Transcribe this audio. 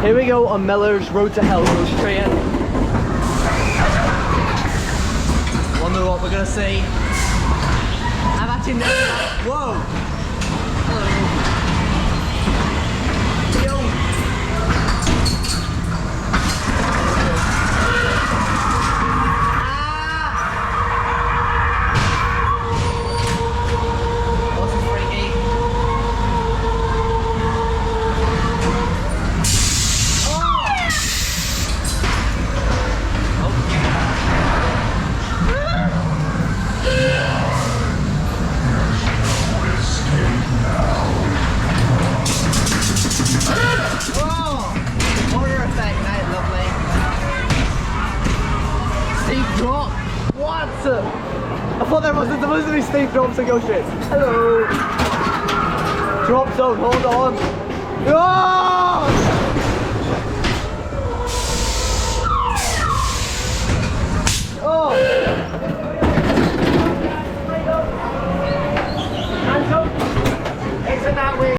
Here we go on Miller's Road to Hell. Go straight in. Wonder what we're gonna see. I've actually never. Whoa! Hello. Yo. I thought there wasn't supposed to be steep drops and go straight. Hello. Drop zone, hold on. Oh!